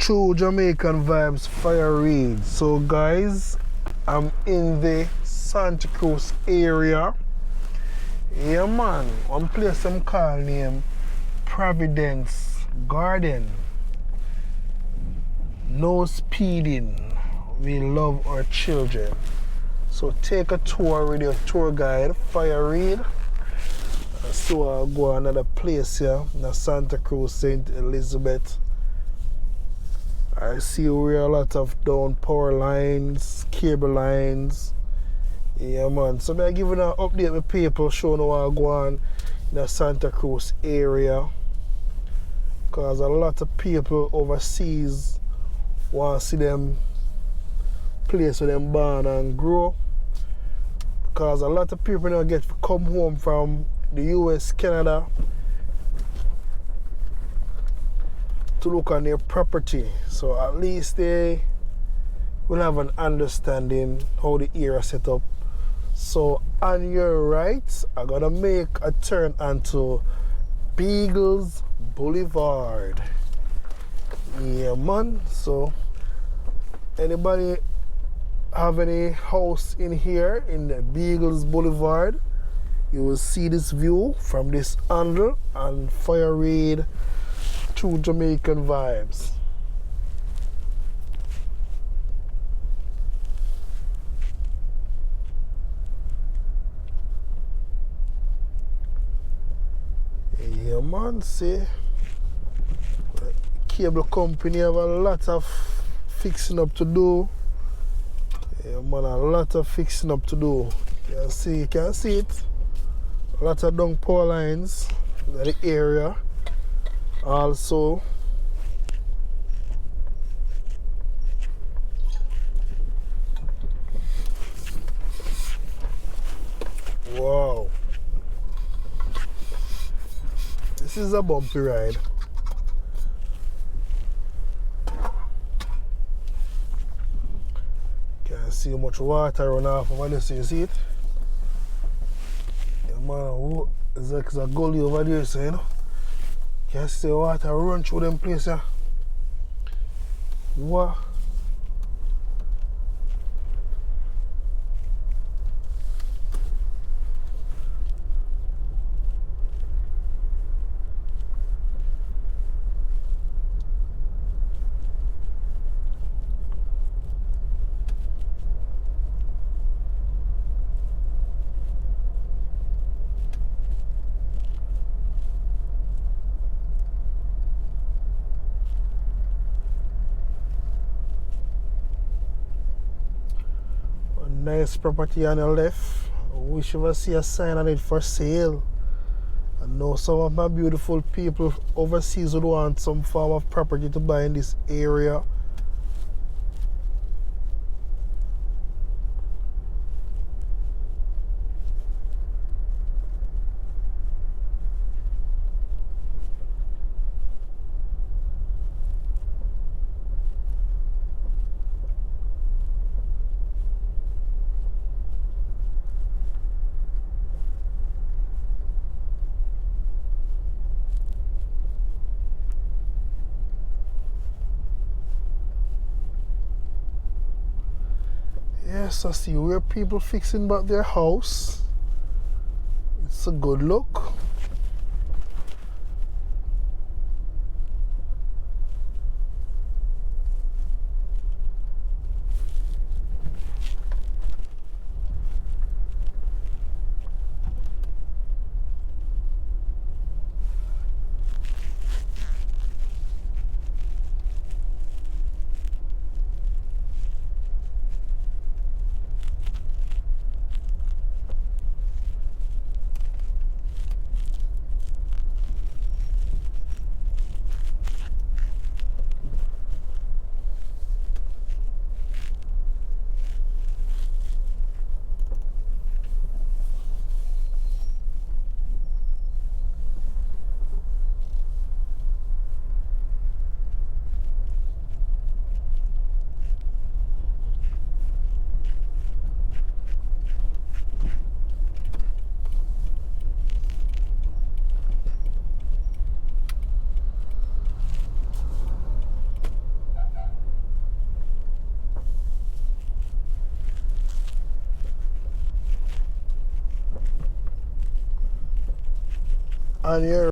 True Jamaican Vibes, Fire Reid. So guys, I'm in the Santa Cruz area. Yeah man, one place I'm call name Providence Garden. No speeding. We love our children. So take a tour with your tour guide, Fire Reid. So I'll go another place here, in Santa Cruz, St. Elizabeth. I see where a lot of down power lines, cable lines. Yeah man, so I'm giving an update with people, showing what I go on in the Santa Cruz area. Because a lot of people overseas want to see them place where them born and grow. Because a lot of people now get to come home from the US, Canada to look on their property. So at least they will have an understanding how the area set up. So on your right, I'm gonna make a turn onto Beagle's Boulevard. Yeah man, so anybody have any house in here in the Beagle's Boulevard, you will see this view from this angle and Fire Reid, True Jamaican Vibes. Yeah man, see, cable company have a lot of fixing up to do. Yeah man, a lot of fixing up to do. You can see it. A lot of down power lines in the area. Also, wow, this is a bumpy ride. Can't see how much water run off over this, you see it? Yeah man, it's like a gully over there, so you know. Can see the water run through them places. Yeah. What? Nice property on the left. I wish you ever see a sign on it for sale. I know some of my beautiful people overseas would want some form of property to buy in this area. Yes, I see where people fixing back their house. It's a good look. on your